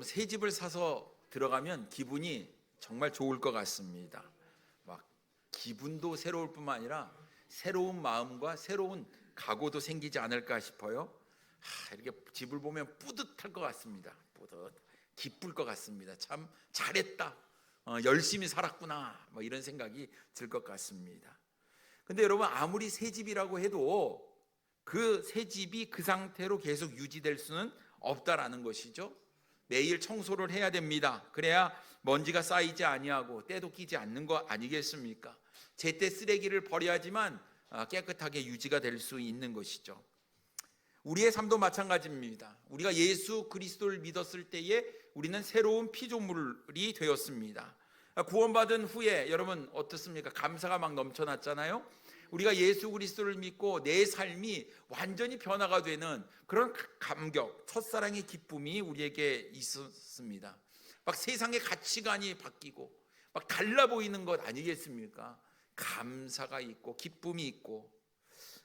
새 집을 사서 들어가면 기분이 정말 좋을 것 같습니다. 막 기분도 새로울 뿐만 아니라 새로운 마음과 새로운 각오도 생기지 않을까 싶어요. 이렇게 집을 보면 뿌듯할 것 같습니다. 기쁠 것 같습니다. 참 잘했다, 열심히 살았구나, 이런 생각이 들 것 같습니다. 근데 여러분, 아무리 새 집이라고 해도 그 새 집이 그 상태로 계속 유지될 수는 없다라는 것이죠. 매일 청소를 해야 됩니다. 그래야 먼지가 쌓이지 아니하고 때도 끼지 않는 거 아니겠습니까? 제때 쓰레기를 버려야지만 깨끗하게 유지가 될 수 있는 것이죠. 우리의 삶도 마찬가지입니다. 우리가 예수 그리스도를 믿었을 때에 우리는 새로운 피조물이 되었습니다. 구원받은 후에 여러분 어떻습니까? 감사가 막 넘쳐났잖아요. 우리가 예수 그리스도를 믿고 내 삶이 완전히 변화가 되는 그런 감격, 첫사랑의 기쁨이 우리에게 있었습니다. 막 세상의 가치관이 바뀌고 막 달라 보이는 것 아니겠습니까? 감사가 있고 기쁨이 있고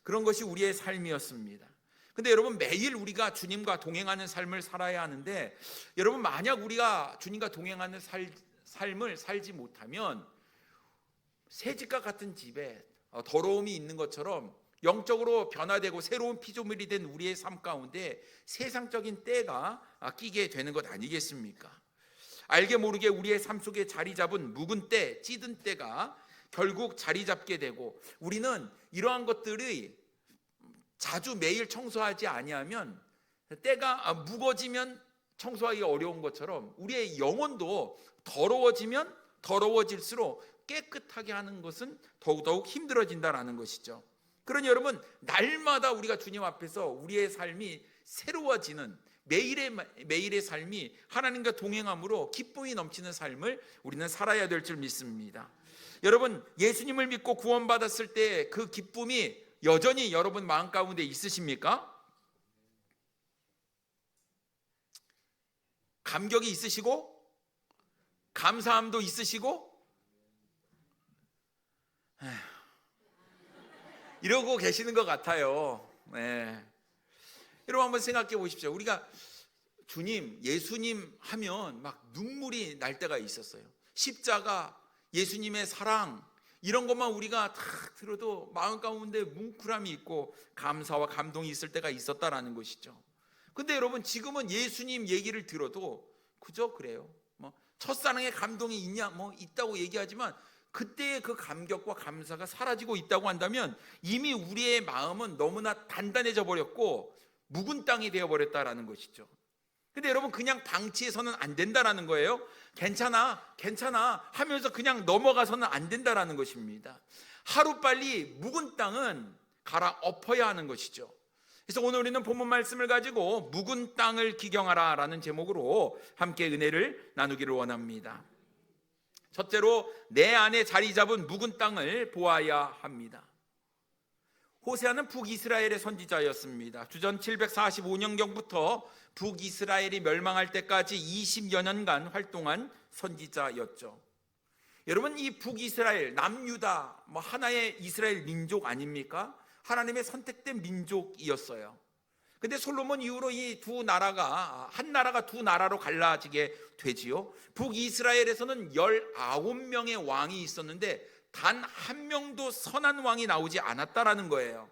그런 것이 우리의 삶이었습니다. 근데 여러분, 매일 우리가 주님과 동행하는 삶을 살아야 하는데, 여러분 만약 우리가 주님과 동행하는 삶을 살지 못하면 새집과 같은 집에 더러움이 있는 것처럼 영적으로 변화되고 새로운 피조물이 된 우리의 삶 가운데 세상적인 때가 끼게 되는 것 아니겠습니까? 알게 모르게 우리의 삶 속에 자리 잡은 묵은 때, 찌든 때가 결국 자리 잡게 되고, 우리는 이러한 것들이 자주 매일 청소하지 아니하면 때가 묵어지면 청소하기 어려운 것처럼 우리의 영혼도 더러워지면 더러워질수록 깨끗하게 하는 것은 더욱 힘들어진다라는 것이죠. 그러니 여러분, 날마다 우리가 주님 앞에서 우리의 삶이 새로워지는 매일의 삶이 하나님과 동행함으로 기쁨이 넘치는 삶을 우리는 살아야 될 줄 믿습니다. 여러분, 예수님을 믿고 구원받았을 때 그 기쁨이 여전히 여러분 마음 가운데 있으십니까? 감격이 있으시고 감사함도 있으시고 이러고 계시는 것 같아요. 여러분 한번 생각해 보십시오. 우리가 예수님 하면 막 눈물이 날 때가 있었어요. 십자가, 예수님의 사랑, 이런 것만 우리가 다 들어도 마음 가운데 뭉클함이 있고 감사와 감동이 있을 때가 있었다라는 것이죠. 근데 여러분, 지금은 예수님 얘기를 들어도 그저 그래요. 첫사랑의 감동이 있냐? 있다고 얘기하지만 그때의 그 감격과 감사가 사라지고 있다고 한다면 이미 우리의 마음은 너무나 단단해져 버렸고 묵은 땅이 되어 버렸다라는 것이죠. 근데 여러분, 그냥 방치해서는 안 된다라는 거예요. 괜찮아 하면서 그냥 넘어가서는 안 된다라는 것입니다. 하루빨리 묵은 땅은 갈아엎어야 하는 것이죠. 그래서 오늘 우리는 본문 말씀을 가지고 묵은 땅을 기경하라 라는 제목으로 함께 은혜를 나누기를 원합니다. 첫째로, 내 안에 자리 잡은 묵은 땅을 보아야 합니다. 호세아는 북이스라엘의 선지자였습니다. 주전 745년경부터 북이스라엘이 멸망할 때까지 20여 년간 활동한 선지자였죠. 여러분, 이 북이스라엘, 남유다, 하나의 이스라엘 민족 아닙니까? 하나님의 선택된 민족이었어요. 근데 솔로몬 이후로 이 두 나라가 한 나라가 두 나라로 갈라지게 되지요. 북이스라엘에서는 19명의 왕이 있었는데 단 한 명도 선한 왕이 나오지 않았다라는 거예요.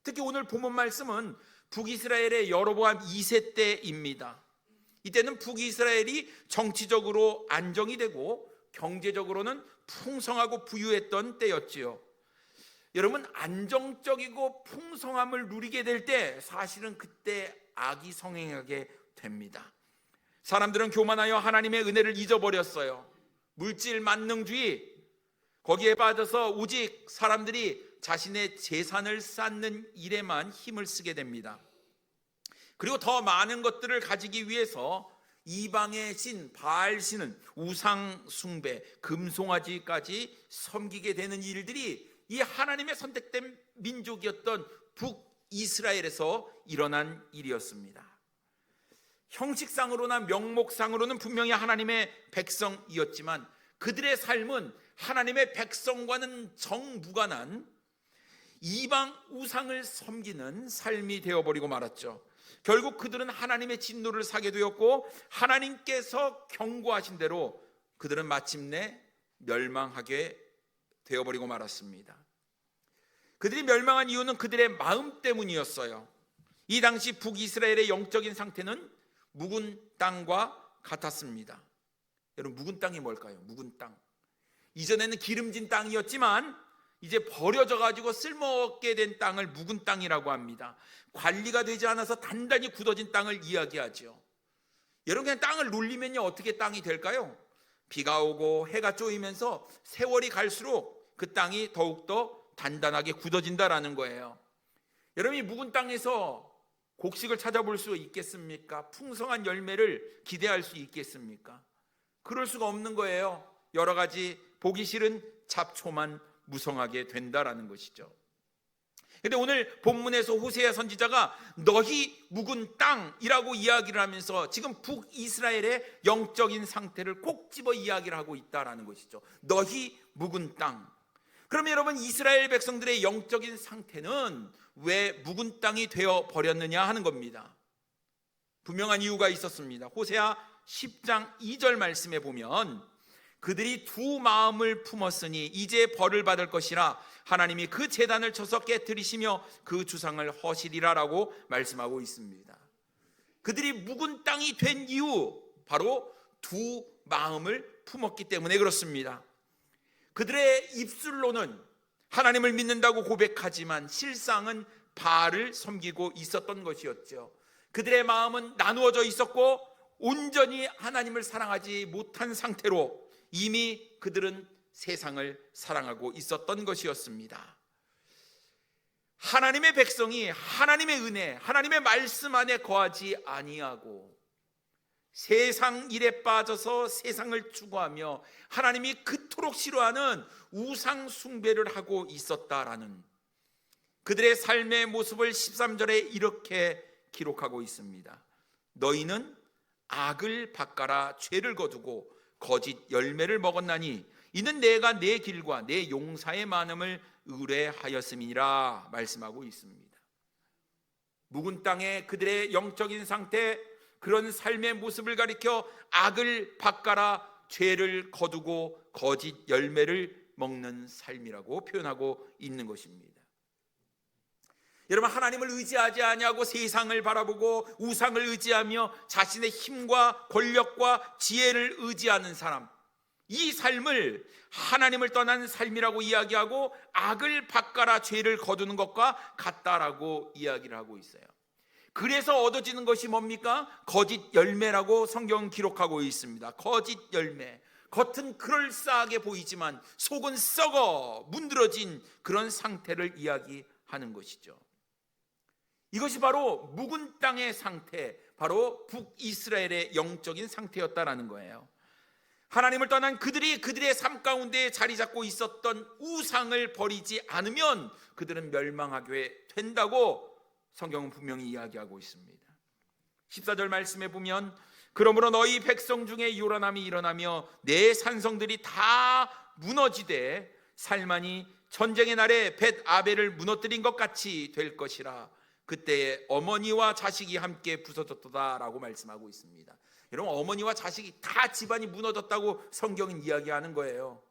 특히 오늘 본문 말씀은 북이스라엘의 여로보암 2세 때입니다. 이때는 북이스라엘이 정치적으로 안정이 되고 경제적으로는 풍성하고 부유했던 때였지요. 여러분, 안정적이고 풍성함을 누리게 될 때 사실은 그때 악이 성행하게 됩니다. 사람들은 교만하여 하나님의 은혜를 잊어버렸어요. 물질 만능주의, 거기에 빠져서 오직 사람들이 자신의 재산을 쌓는 일에만 힘을 쓰게 됩니다. 그리고 더 많은 것들을 가지기 위해서 이방의 신 바알 신은 우상 숭배, 금송아지까지 섬기게 되는 일들이 이 하나님의 선택된 민족이었던 북이스라엘에서 일어난 일이었습니다. 형식상으로나 명목상으로는 분명히 하나님의 백성이었지만 그들의 삶은 하나님의 백성과는 정무관한 이방 우상을 섬기는 삶이 되어버리고 말았죠. 결국 그들은 하나님의 진노를 사게 되었고 하나님께서 경고하신 대로 그들은 마침내 멸망하게 되어버리고 말았습니다. 그들이 멸망한 이유는 그들의 마음 때문이었어요. 이 당시 북이스라엘의 영적인 상태는 묵은 땅과 같았습니다. 여러분, 묵은 땅이 뭘까요? 묵은 땅. 이전에는 기름진 땅이었지만 이제 버려져 가지고 쓸모없게 된 땅을 묵은 땅이라고 합니다. 관리가 되지 않아서 단단히 굳어진 땅을 이야기하죠. 여러분, 그냥 땅을 눌리면요 어떻게 땅이 될까요? 비가 오고 해가 쪼이면서 세월이 갈수록 그 땅이 더욱더 단단하게 굳어진다라는 거예요. 여러분이 묵은 땅에서 곡식을 찾아볼 수 있겠습니까? 풍성한 열매를 기대할 수 있겠습니까? 그럴 수가 없는 거예요. 여러 가지 보기 싫은 잡초만 무성하게 된다라는 것이죠. 그런데 오늘 본문에서 호세아 선지자가 너희 묵은 땅이라고 이야기를 하면서 지금 북이스라엘의 영적인 상태를 꼭 집어 이야기를 하고 있다라는 것이죠. 너희 묵은 땅. 그러면 여러분, 이스라엘 백성들의 영적인 상태는 왜 묵은 땅이 되어 버렸느냐 하는 겁니다. 분명한 이유가 있었습니다. 호세아 10장 2절 말씀에 보면 그들이 두 마음을 품었으니 이제 벌을 받을 것이라 하나님이 그 제단을 쳐서 깨뜨리시며 그 주상을 허시리라라고 말씀하고 있습니다. 그들이 묵은 땅이 된 이유, 바로 두 마음을 품었기 때문에 그렇습니다. 그들의 입술로는 하나님을 믿는다고 고백하지만 실상은 바알을 섬기고 있었던 것이었죠. 그들의 마음은 나누어져 있었고 온전히 하나님을 사랑하지 못한 상태로 이미 그들은 세상을 사랑하고 있었던 것이었습니다. 하나님의 백성이 하나님의 은혜, 하나님의 말씀 안에 거하지 아니하고 세상 일에 빠져서 세상을 추구하며 하나님이 그토록 싫어하는 우상 숭배를 하고 있었다라는 그들의 삶의 모습을 13절에 이렇게 기록하고 있습니다. 너희는 악을 닦아라 죄를 거두고 거짓 열매를 먹었나니 이는 내가 내 길과 내 용사의 많음을 의뢰하였음이니라 말씀하고 있습니다. 묵은 땅에 그들의 영적인 상태, 그런 삶의 모습을 가리켜 악을 닦아라 죄를 거두고 거짓 열매를 먹는 삶이라고 표현하고 있는 것입니다. 여러분, 하나님을 의지하지 아니하고 세상을 바라보고 우상을 의지하며 자신의 힘과 권력과 지혜를 의지하는 사람, 이 삶을 하나님을 떠난 삶이라고 이야기하고 악을 닦아라 죄를 거두는 것과 같다라고 이야기를 하고 있어요. 그래서 얻어지는 것이 뭡니까? 거짓 열매라고 성경은 기록하고 있습니다. 거짓 열매. 겉은 그럴싸하게 보이지만 속은 썩어 문드러진 그런 상태를 이야기하는 것이죠. 이것이 바로 묵은 땅의 상태, 바로 북이스라엘의 영적인 상태였다라는 거예요. 하나님을 떠난 그들이 그들의 삶 가운데 자리 잡고 있었던 우상을 버리지 않으면 그들은 멸망하게 된다고 성경은 분명히 이야기하고 있습니다. 14절 말씀에 보면 그러므로 너희 백성 중에 요란함이 일어나며 내 산성들이 다 무너지되 살만이 전쟁의 날에 벳 아벨을 무너뜨린 것 같이 될 것이라 그때에 어머니와 자식이 함께 부서졌다라고 말씀하고 있습니다. 여러분, 어머니와 자식이 다 집안이 무너졌다고 성경은 이야기하는 거예요.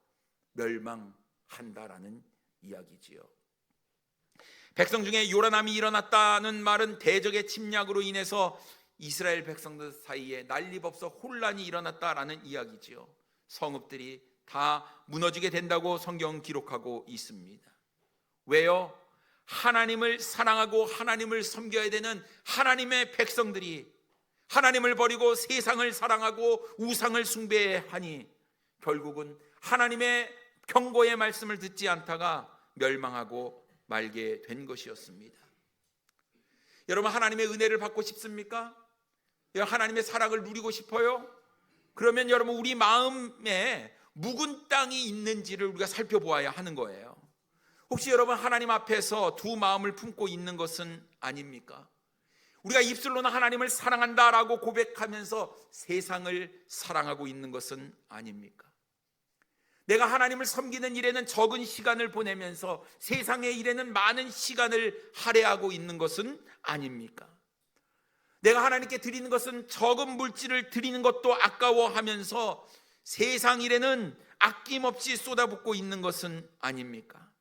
멸망한다라는 이야기지요. 백성 중에 요란함이 일어났다는 말은 대적의 침략으로 인해서 이스라엘 백성들 사이에 난리법석 혼란이 일어났다라는 이야기지요. 성읍들이 다 무너지게 된다고 성경은 기록하고 있습니다. 왜요? 하나님을 사랑하고 하나님을 섬겨야 되는 하나님의 백성들이 하나님을 버리고 세상을 사랑하고 우상을 숭배하니 결국은 하나님의 경고의 말씀을 듣지 않다가 멸망하고 말게 된 것이었습니다. 여러분, 하나님의 은혜를 받고 싶습니까? 하나님의 사랑을 누리고 싶어요? 그러면 여러분, 우리 마음에 묵은 땅이 있는지를 우리가 살펴보아야 하는 거예요. 혹시 여러분, 하나님 앞에서 두 마음을 품고 있는 것은 아닙니까? 우리가 입술로는 하나님을 사랑한다라고 고백하면서 세상을 사랑하고 있는 것은 아닙니까? 내가 하나님을 섬기는 일에는 적은 시간을 보내면서 세상의 일에는 많은 시간을 할애하고 있는 것은 아닙니까? 내가 하나님께 드리는 것은 적은 물질을 드리는 것도 아까워하면서 세상 일에는 아낌없이 쏟아붓고 있는 것은 아닙니까?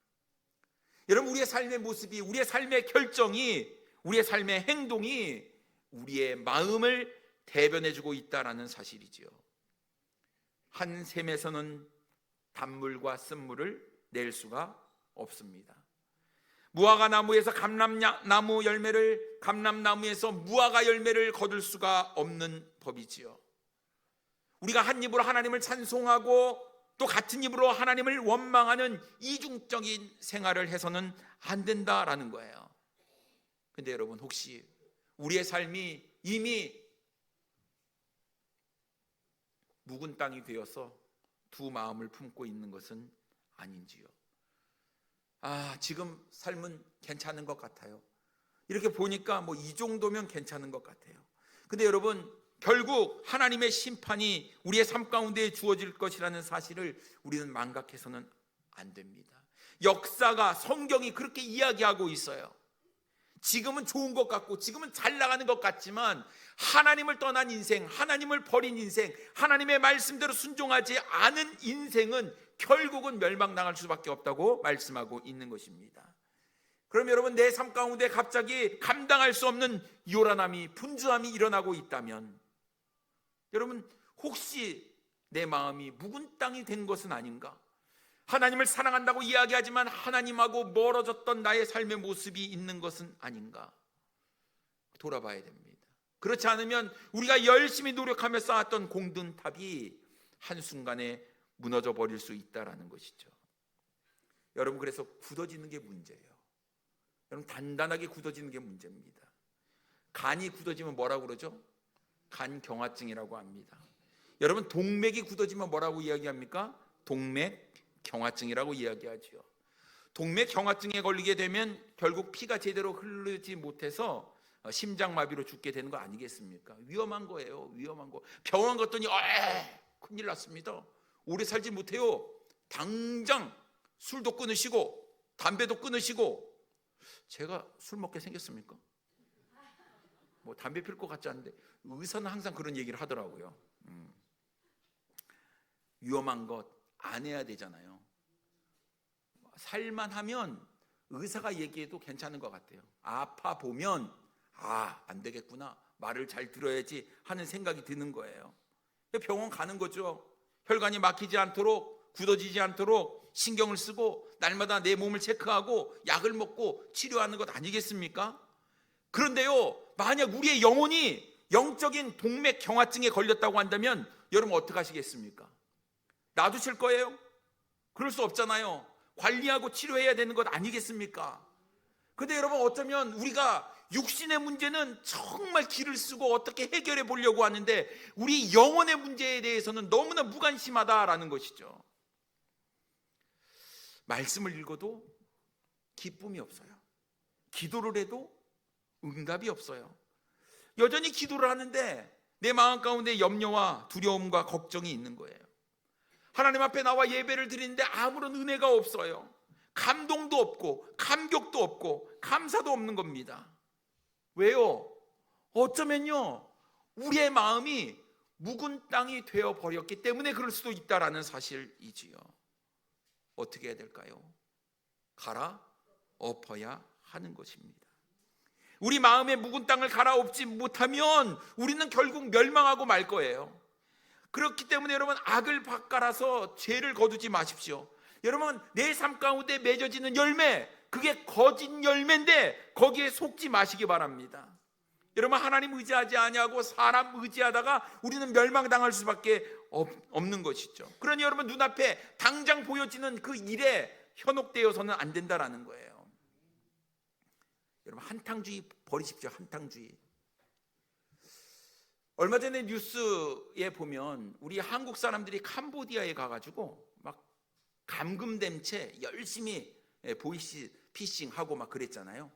여러분, 우리의 삶의 모습이, 우리의 삶의 결정이, 우리의 삶의 행동이 우리의 마음을 대변해주고 있다는 사실이지요. 한 샘에서는 단물과 쓴물을 낼 수가 없습니다. 무화과 나무에서 감람나무 열매를, 감람나무에서 무화과 열매를 거둘 수가 없는 법이지요. 우리가 한 입으로 하나님을 찬송하고 또 같은 입으로 하나님을 원망하는 이중적인 생활을 해서는 안 된다라는 거예요. 근데 여러분, 혹시 우리의 삶이 이미 묵은 땅이 되어서 두 마음을 품고 있는 것은 아닌지요? 지금 삶은 괜찮은 것 같아요. 이렇게 보니까 이 정도면 괜찮은 것 같아요. 근데 여러분, 결국 하나님의 심판이 우리의 삶 가운데 주어질 것이라는 사실을 우리는 망각해서는 안 됩니다. 역사가, 성경이 그렇게 이야기하고 있어요. 지금은 좋은 것 같고 지금은 잘 나가는 것 같지만 하나님을 떠난 인생, 하나님을 버린 인생, 하나님의 말씀대로 순종하지 않은 인생은 결국은 멸망당할 수밖에 없다고 말씀하고 있는 것입니다. 그럼 여러분, 내 삶 가운데 갑자기 감당할 수 없는 요란함이, 분주함이 일어나고 있다면, 여러분, 혹시 내 마음이 묵은 땅이 된 것은 아닌가? 하나님을 사랑한다고 이야기하지만 하나님하고 멀어졌던 나의 삶의 모습이 있는 것은 아닌가? 돌아봐야 됩니다. 그렇지 않으면 우리가 열심히 노력하며 쌓았던 공든탑이 한순간에 무너져 버릴 수 있다는 것이죠. 여러분, 그래서 굳어지는 게 문제예요. 여러분, 단단하게 굳어지는 게 문제입니다. 간이 굳어지면 뭐라고 그러죠? 간경화증이라고 합니다. 여러분, 동맥이 굳어지면 뭐라고 이야기합니까? 동맥경화증이라고 이야기하죠. 동맥경화증에 걸리게 되면 결국 피가 제대로 흐르지 못해서 심장마비로 죽게 되는 거 아니겠습니까? 위험한 거예요. 위험한 거. 병원 갔더니 큰일 났습니다. 오래 살지 못해요. 당장 술도 끊으시고 담배도 끊으시고. 제가 술 먹게 생겼습니까? 담배 필 것 같지 않은데 의사는 항상 그런 얘기를 하더라고요. 위험한 것 안 해야 되잖아요. 살만하면 의사가 얘기해도 괜찮은 것 같아요. 아파 보면 안 되겠구나, 말을 잘 들어야지 하는 생각이 드는 거예요. 병원 가는 거죠. 혈관이 막히지 않도록, 굳어지지 않도록 신경을 쓰고 날마다 내 몸을 체크하고 약을 먹고 치료하는 것 아니겠습니까? 그런데요, 만약 우리의 영혼이 영적인 동맥경화증에 걸렸다고 한다면 여러분 어떻게 하시겠습니까? 놔두실 거예요? 그럴 수 없잖아요. 관리하고 치료해야 되는 것 아니겠습니까? 근데 여러분, 어쩌면 우리가 육신의 문제는 정말 기를 쓰고 어떻게 해결해 보려고 하는데 우리 영혼의 문제에 대해서는 너무나 무관심하다라는 것이죠. 말씀을 읽어도 기쁨이 없어요. 기도를 해도 응답이 없어요. 여전히 기도를 하는데 내 마음 가운데 염려와 두려움과 걱정이 있는 거예요. 하나님 앞에 나와 예배를 드리는데 아무런 은혜가 없어요. 감동도 없고 감격도 없고 감사도 없는 겁니다. 왜요? 어쩌면요, 우리의 마음이 묵은 땅이 되어버렸기 때문에 그럴 수도 있다라는 사실이지요. 어떻게 해야 될까요? 갈아엎어야 하는 것입니다. 우리 마음의 묵은 땅을 갈아엎지 못하면 우리는 결국 멸망하고 말 거예요. 그렇기 때문에 여러분, 악을 밭갈아서 죄를 거두지 마십시오. 여러분, 내 삶 가운데 맺어지는 열매, 그게 거짓 열매인데 거기에 속지 마시기 바랍니다. 여러분, 하나님 의지하지 아니하고 사람 의지하다가 우리는 멸망당할 수밖에 없는 것이죠. 그러니 여러분, 눈앞에 당장 보여지는 그 일에 현혹되어서는 안 된다라는 거예요. 여러분, 한탕주의 버리십시오. 한탕주의. 얼마 전에 뉴스에 보면 우리 한국 사람들이 캄보디아에 가가지고 막 감금된 채 열심히 보이스피싱하고 막 그랬잖아요.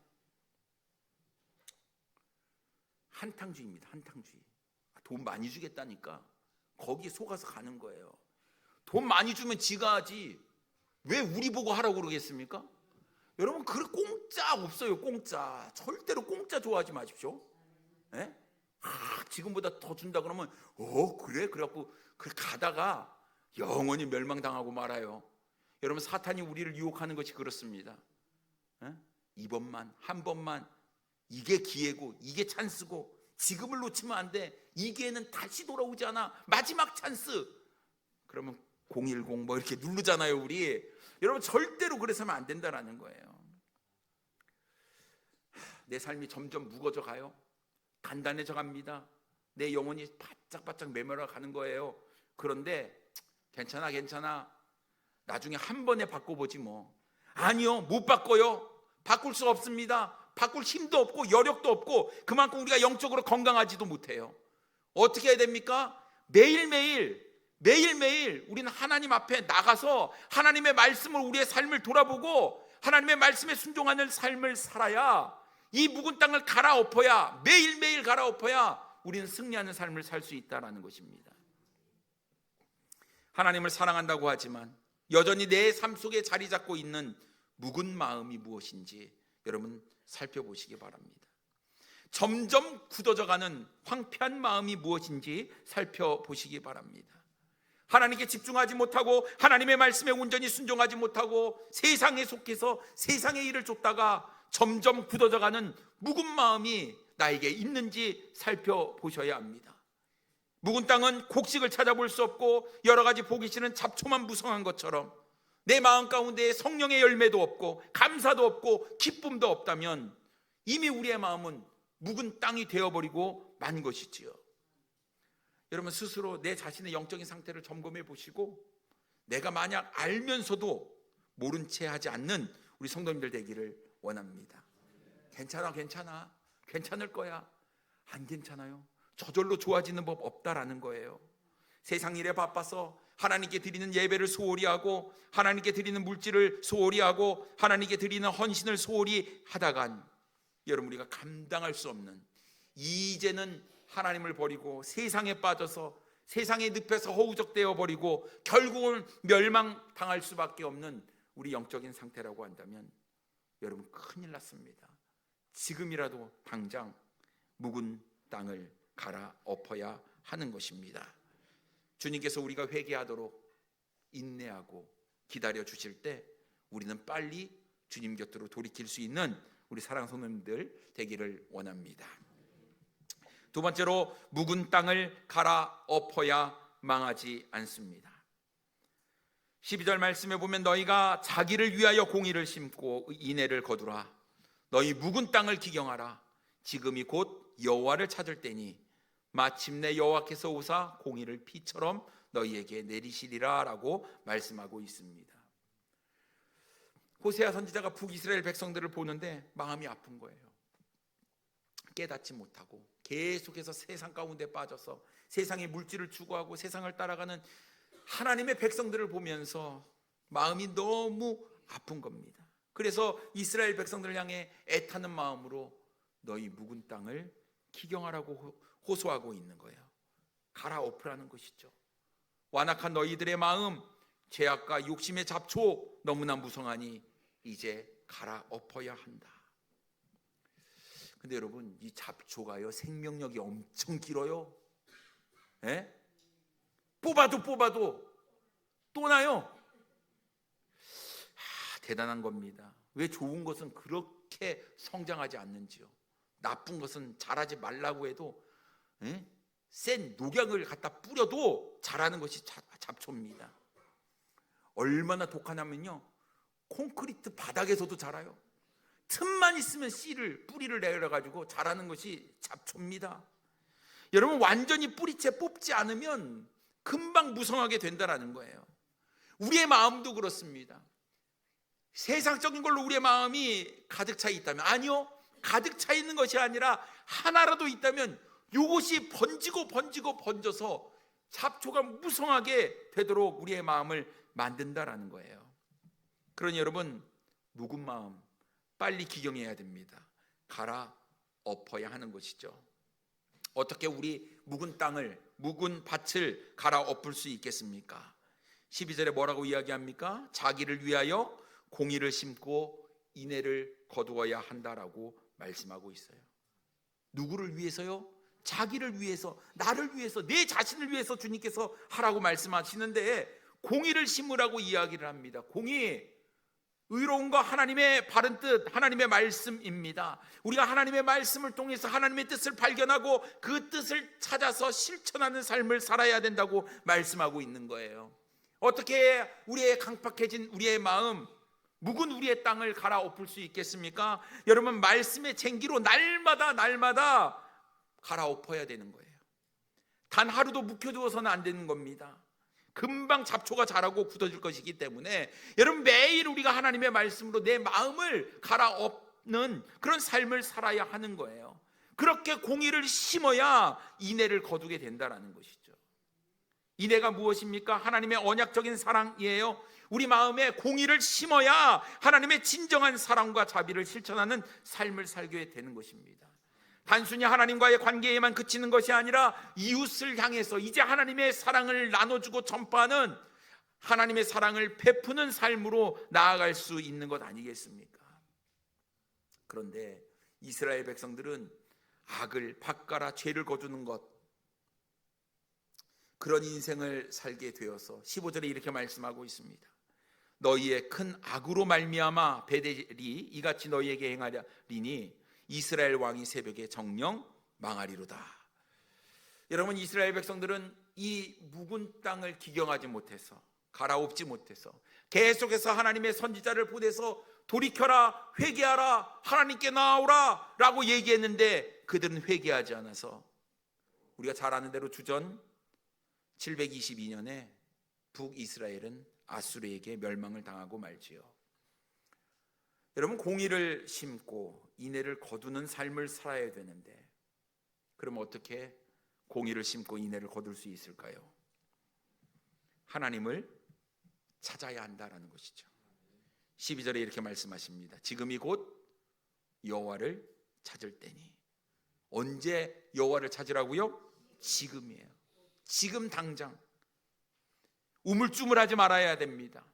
한탕주의입니다. 한탕주의. 돈 많이 주겠다니까 거기 속아서 가는 거예요. 돈 많이 주면 지가 하지 왜 우리 보고 하라고 그러겠습니까? 여러분, 그 공짜 없어요. 공짜. 절대로 공짜 좋아하지 마십시오. 네? 지금보다 더 준다 그러면 그래? 그래갖고 가다가 영원히 멸망당하고 말아요. 여러분, 사탄이 우리를 유혹하는 것이 그렇습니다. 이번만, 한 번만, 이게 기회고 이게 찬스고 지금을 놓치면 안 돼. 이 기회는 다시 돌아오지 않아. 마지막 찬스. 그러면 010 뭐 이렇게 누르잖아요, 우리. 여러분, 절대로 그래서는 안 된다라는 거예요. 내 삶이 점점 무거워져 가요. 단단해져 갑니다. 내 영혼이 바짝바짝 메말라 가는 거예요. 그런데 괜찮아. 나중에 한 번에 바꿔보지 뭐. 아니요, 못 바꿔요. 바꿀 수 없습니다. 바꿀 힘도 없고 여력도 없고 그만큼 우리가 영적으로 건강하지도 못해요. 어떻게 해야 됩니까? 매일매일 우리는 하나님 앞에 나가서 하나님의 말씀을, 우리의 삶을 돌아보고 하나님의 말씀에 순종하는 삶을 살아야, 이 묵은 땅을 갈아엎어야, 매일매일 갈아엎어야 우리는 승리하는 삶을 살 수 있다는 것입니다. 하나님을 사랑한다고 하지만 여전히 내 삶 속에 자리 잡고 있는 묵은 마음이 무엇인지 여러분 살펴보시기 바랍니다. 점점 굳어져가는 황폐한 마음이 무엇인지 살펴보시기 바랍니다. 하나님께 집중하지 못하고 하나님의 말씀에 온전히 순종하지 못하고 세상에 속해서 세상의 일을 쫓다가 점점 굳어져가는 묵은 마음이 나에게 있는지 살펴보셔야 합니다. 묵은 땅은 곡식을 찾아볼 수 없고 여러 가지 보기 싫은 잡초만 무성한 것처럼 내 마음 가운데 성령의 열매도 없고 감사도 없고 기쁨도 없다면 이미 우리의 마음은 묵은 땅이 되어버리고 만 것이지요. 여러분, 스스로 내 자신의 영적인 상태를 점검해 보시고 내가 만약 알면서도 모른 채 하지 않는 우리 성도님들 되기를 원합니다. 괜찮을 거야. 안 괜찮아요. 저절로 좋아지는 법 없다라는 거예요. 세상 일에 바빠서 하나님께 드리는 예배를 소홀히 하고 하나님께 드리는 물질을 소홀히 하고 하나님께 드리는 헌신을 소홀히 하다간 여러분, 우리가 감당할 수 없는, 이제는 하나님을 버리고 세상에 빠져서 세상의 늪에서 허우적대어 버리고 결국은 멸망당할 수밖에 없는 우리 영적인 상태라고 한다면 여러분, 큰일 났습니다. 지금이라도 당장 묵은 땅을 갈아엎어야 하는 것입니다. 주님께서 우리가 회개하도록 인내하고 기다려 주실 때 우리는 빨리 주님 곁으로 돌이킬 수 있는 우리 사랑하는 성도님들 되기를 원합니다. 두 번째로, 묵은 땅을 갈아엎어야 망하지 않습니다. 12절 말씀에 보면 너희가 자기를 위하여 공의를 심고 인애를 거두라. 너희 묵은 땅을 기경하라. 지금이 곧 여호와를 찾을 때니 마침내 여호와께서 오사 공의를 피처럼 너희에게 내리시리라 라고 말씀하고 있습니다. 호세아 선지자가 북이스라엘 백성들을 보는데 마음이 아픈 거예요. 깨닫지 못하고 계속해서 세상 가운데 빠져서 세상의 물질을 추구하고 세상을 따라가는 하나님의 백성들을 보면서 마음이 너무 아픈 겁니다. 그래서 이스라엘 백성들을 향해 애타는 마음으로 너희 묵은 땅을 기경하라고 호소하고 있는 거예요. 갈아엎으라는 것이죠. 완악한 너희들의 마음, 죄악과 욕심의 잡초 너무나 무성하니 이제 갈아엎어야 한다. 근데 여러분, 이 잡초가요 생명력이 엄청 길어요. 에? 뽑아도 또 나요. 대단한 겁니다. 왜 좋은 것은 그렇게 성장하지 않는지요. 나쁜 것은 자라지 말라고 해도 센 녹약을 갖다 뿌려도 자라는 것이 잡초입니다. 얼마나 독하냐면요, 콘크리트 바닥에서도 자라요. 틈만 있으면 뿌리를 내려가지고 자라는 것이 잡초입니다. 여러분, 완전히 뿌리채 뽑지 않으면 금방 무성하게 된다는 거예요. 우리의 마음도 그렇습니다. 세상적인 걸로 우리의 마음이 가득 차 있다면, 아니요, 가득 차 있는 것이 아니라 하나라도 있다면 이것이 번져서 잡초가 무성하게 되도록 우리의 마음을 만든다라는 거예요. 그러니 여러분, 묵은 마음 빨리 기경해야 됩니다. 갈아엎어야 하는 것이죠. 어떻게 우리 묵은 땅을, 묵은 밭을 갈아엎을 수 있겠습니까? 12절에 뭐라고 이야기합니까? 자기를 위하여 공의를 심고 인애를 거두어야 한다라고 말씀하고 있어요. 누구를 위해서요? 자기를 위해서, 나를 위해서, 내 자신을 위해서 주님께서 하라고 말씀하시는데 공의를 심으라고 이야기를 합니다. 공의, 의로움과 하나님의 바른 뜻, 하나님의 말씀입니다. 우리가 하나님의 말씀을 통해서 하나님의 뜻을 발견하고 그 뜻을 찾아서 실천하는 삶을 살아야 된다고 말씀하고 있는 거예요. 어떻게 우리의 강팍해진 우리의 마음, 묵은 우리의 땅을 갈아엎을 수 있겠습니까? 여러분, 말씀의 쟁기로 날마다 갈아엎어야 되는 거예요. 단 하루도 묵혀두어서는 안 되는 겁니다. 금방 잡초가 자라고 굳어질 것이기 때문에 여러분, 매일 우리가 하나님의 말씀으로 내 마음을 갈아엎는 그런 삶을 살아야 하는 거예요. 그렇게 공의를 심어야 인애를 거두게 된다는 것이죠. 인애가 무엇입니까? 하나님의 언약적인 사랑이에요. 우리 마음에 공의를 심어야 하나님의 진정한 사랑과 자비를 실천하는 삶을 살게 되는 것입니다. 단순히 하나님과의 관계에만 그치는 것이 아니라 이웃을 향해서 이제 하나님의 사랑을 나눠주고 전파하는, 하나님의 사랑을 베푸는 삶으로 나아갈 수 있는 것 아니겠습니까? 그런데 이스라엘 백성들은 악을 밭갈아 죄를 거두는 것, 그런 인생을 살게 되어서 15절에 이렇게 말씀하고 있습니다. 너희의 큰 악으로 말미암아 베델이 이같이 너희에게 행하리니 이스라엘 왕이 새벽에 정령 망하리로다. 여러분, 이스라엘 백성들은 이 묵은 땅을 기경하지 못해서, 갈아엎지 못해서 계속해서 하나님의 선지자를 보내서 돌이켜라, 회개하라, 하나님께 나아오라 라고 얘기했는데 그들은 회개하지 않아서 우리가 잘 아는 대로 주전 722년에 북이스라엘은 아수르에게 멸망을 당하고 말지요. 여러분, 공의를 심고 인애를 거두는 삶을 살아야 되는데, 그럼 어떻게 공의를 심고 인애를 거둘 수 있을까요? 하나님을 찾아야 한다라는 것이죠. 12절에 이렇게 말씀하십니다. 지금이 곧 여호와를 찾을 때니. 언제 여호와를 찾으라고요? 지금이에요. 지금 당장. 우물쭈물하지 말아야 됩니다.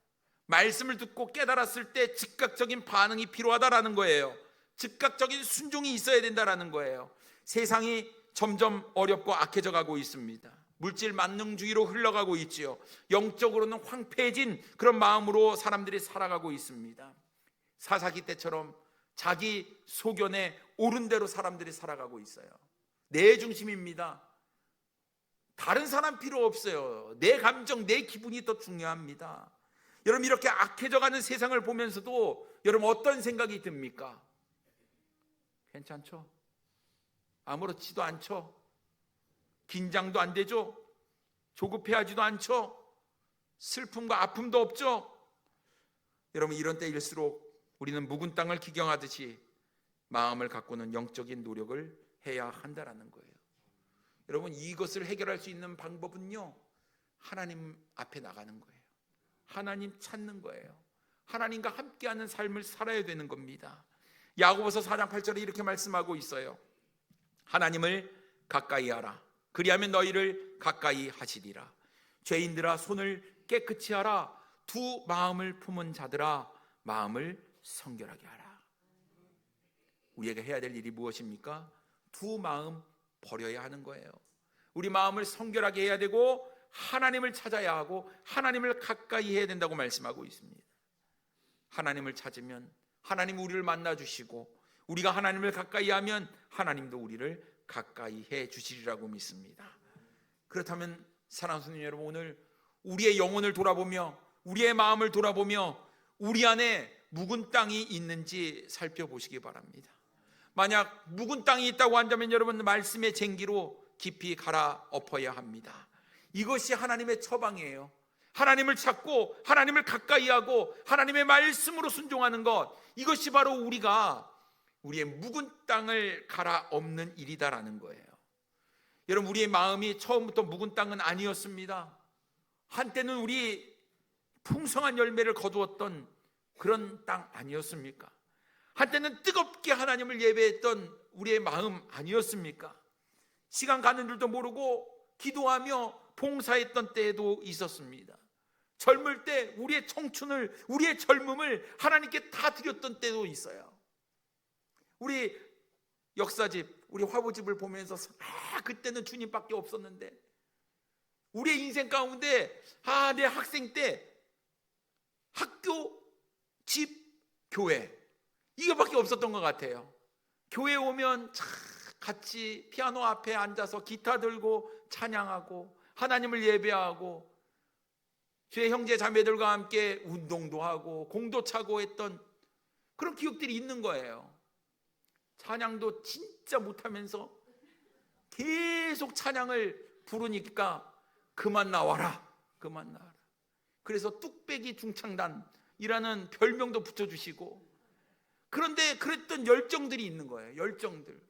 말씀을 듣고 깨달았을 때 즉각적인 반응이 필요하다라는 거예요. 즉각적인 순종이 있어야 된다라는 거예요. 세상이 점점 어렵고 악해져 가고 있습니다. 물질 만능주의로 흘러가고 있지요. 영적으로는 황폐해진 그런 마음으로 사람들이 살아가고 있습니다. 사사기 때처럼 자기 소견에 옳은 대로 사람들이 살아가고 있어요. 내 중심입니다. 다른 사람 필요 없어요. 내 감정, 내 기분이 더 중요합니다. 여러분, 이렇게 악해져가는 세상을 보면서도 여러분 어떤 생각이 듭니까? 괜찮죠? 아무렇지도 않죠? 긴장도 안 되죠? 조급해하지도 않죠? 슬픔과 아픔도 없죠? 여러분, 이런 때일수록 우리는 묵은 땅을 기경하듯이 마음을 가꾸는 영적인 노력을 해야 한다는 거예요. 여러분, 이것을 해결할 수 있는 방법은요, 하나님 앞에 나가는 거예요. 하나님 찾는 거예요. 하나님과 함께하는 삶을 살아야 되는 겁니다. 야고보서 4장 8절에 이렇게 말씀하고 있어요. 하나님을 가까이 하라. 그리하면 너희를 가까이 하시리라. 죄인들아, 손을 깨끗이 하라. 두 마음을 품은 자들아, 마음을 성결하게 하라. 우리에게 해야 될 일이 무엇입니까? 두 마음 버려야 하는 거예요. 우리 마음을 성결하게 해야 되고 하나님을 찾아야 하고 하나님을 가까이 해야 된다고 말씀하고 있습니다. 하나님을 찾으면 하나님 우리를 만나 주시고, 우리가 하나님을 가까이 하면 하나님도 우리를 가까이 해 주시리라고 믿습니다. 그렇다면 사랑하는 성도 여러분, 오늘 우리의 영혼을 돌아보며 우리의 마음을 돌아보며 우리 안에 묵은 땅이 있는지 살펴보시기 바랍니다. 만약 묵은 땅이 있다고 한다면 여러분, 말씀의 쟁기로 깊이 갈아엎어야 합니다. 이것이 하나님의 처방이에요. 하나님을 찾고 하나님을 가까이 하고 하나님의 말씀으로 순종하는 것, 이것이 바로 우리의 묵은 땅을 갈아엎는 일이다라는 거예요. 여러분, 우리의 마음이 처음부터 묵은 땅은 아니었습니다. 한때는 우리 풍성한 열매를 거두었던 그런 땅 아니었습니까? 한때는 뜨겁게 하나님을 예배했던 우리의 마음 아니었습니까? 시간 가는 줄도 모르고 기도하며 봉사했던 때에도 있었습니다. 젊을 때 우리의 청춘을, 우리의 젊음을 하나님께 다 드렸던 때도 있어요. 우리 역사집 우리 화보집을 보면서 그때는 주님밖에 없었는데, 우리의 인생 가운데 내 학생 때 학교, 집, 교회 이거밖에 없었던 것 같아요. 교회 오면 같이 피아노 앞에 앉아서 기타 들고 찬양하고 하나님을 예배하고 주의 형제 자매들과 함께 운동도 하고 공도 차고 했던 그런 기억들이 있는 거예요. 찬양도 진짜 못하면서 계속 찬양을 부르니까 그만 나와라, 그만 나와라. 그래서 뚝배기 중창단이라는 별명도 붙여주시고, 그런데 그랬던 열정들이 있는 거예요. 열정들.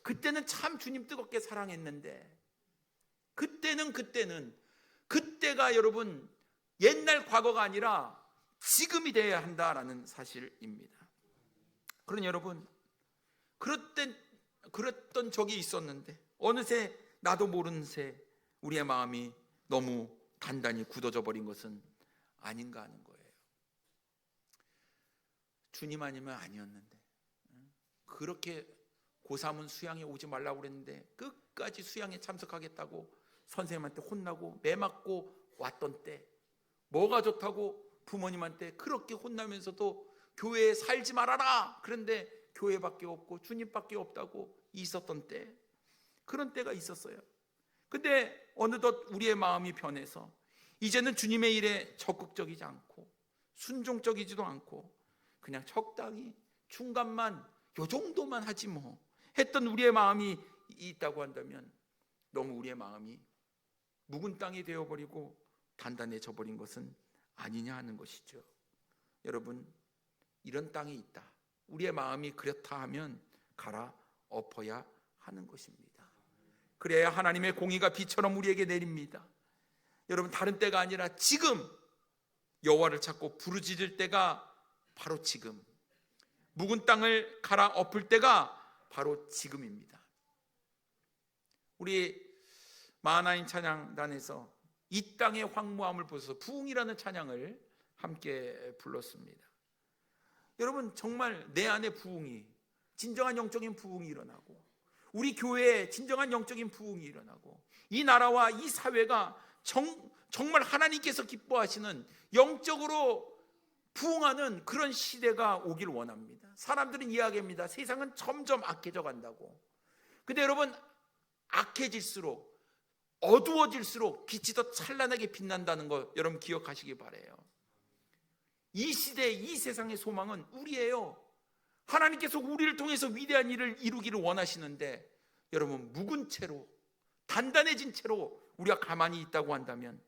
그때는 참 주님 뜨겁게 사랑했는데, 그때가 여러분 옛날 과거가 아니라 지금이 되어야 한다라는 사실입니다. 그러니 여러분, 그랬던 적이 있었는데 어느새 나도 모르는 새 우리의 마음이 너무 단단히 굳어져 버린 것은 아닌가 하는 거예요. 주님 아니면 아니었는데, 그렇게 고3은 수양에 오지 말라고 그랬는데 끝까지 수양에 참석하겠다고 선생님한테 혼나고 매 맞고 왔던 때, 뭐가 좋다고 부모님한테 그렇게 혼나면서도 교회에 살지 말아라, 그런데 교회밖에 없고 주님밖에 없다고 있었던 때, 그런 때가 있었어요. 근데 어느덧 우리의 마음이 변해서 이제는 주님의 일에 적극적이지 않고 순종적이지도 않고 그냥 적당히 중간만 요 정도만 하지 뭐 했던 우리의 마음이 있다고 한다면, 너무 우리의 마음이 묵은 땅이 되어버리고 단단해져 버린 것은 아니냐 하는 것이죠. 여러분, 이런 땅이 있다, 우리의 마음이 그렇다 하면 갈아엎어야 하는 것입니다. 그래야 하나님의 공의가 비처럼 우리에게 내립니다. 여러분, 다른 때가 아니라 지금 여호와를 찾고 부르짖을 때가 바로 지금, 묵은 땅을 갈아엎을 때가 바로 지금입니다. 우리 마하나임 찬양단에서 이 땅의 황무함을 보셔서 부흥이라는 찬양을 함께 불렀습니다. 여러분, 정말 내 안에 부흥이, 진정한 영적인 부흥이 일어나고, 우리 교회에 진정한 영적인 부흥이 일어나고, 이 나라와 이 사회가 정말 하나님께서 기뻐하시는 영적으로 부흥하는 그런 시대가 오길 원합니다. 사람들은 이야기합니다. 세상은 점점 악해져 간다고. 근데 여러분, 악해질수록, 어두워질수록 빛이 더 찬란하게 빛난다는 거 여러분 기억하시기 바라요. 이 시대, 이 세상의 소망은 우리예요. 하나님께서 우리를 통해서 위대한 일을 이루기를 원하시는데, 여러분, 묵은 채로, 단단해진 채로 우리가 가만히 있다고 한다면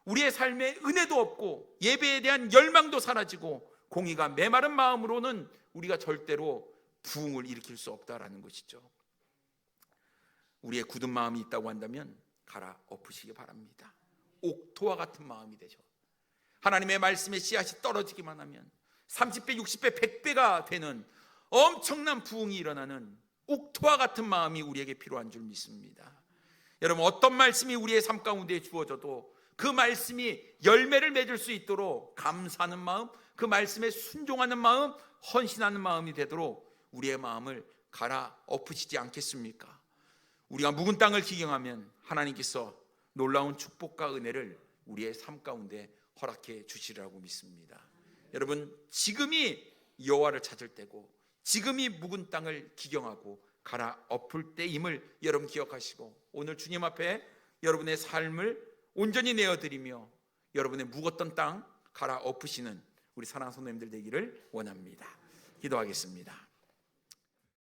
우리의 삶에 은혜도 없고 예배에 대한 열망도 사라지고 공의가 메마른 마음으로는 우리가 절대로 부흥을 일으킬 수 없다라는 것이죠. 우리의 굳은 마음이 있다고 한다면 갈아엎으시기 바랍니다. 옥토와 같은 마음이 되죠. 하나님의 말씀의 씨앗이 떨어지기만 하면 30배, 60배, 100배가 되는 엄청난 부흥이 일어나는 옥토와 같은 마음이 우리에게 필요한 줄 믿습니다. 여러분, 어떤 말씀이 우리의 삶 가운데 주어져도 그 말씀이 열매를 맺을 수 있도록 감사하는 마음, 그 말씀에 순종하는 마음, 헌신하는 마음이 되도록 우리의 마음을 갈아엎으시지 않겠습니까? 우리가 묵은 땅을 기경하면 하나님께서 놀라운 축복과 은혜를 우리의 삶 가운데 허락해 주시리라고 믿습니다. 여러분, 지금이 여호와를 찾을 때고 지금이 묵은 땅을 기경하고 갈아엎을 때임을 여러분 기억하시고, 오늘 주님 앞에 여러분의 삶을 온전히 내어드리며 여러분의 묵었던 땅 갈아엎으시는 우리 사랑하는 성도님들 되기를 원합니다. 기도하겠습니다.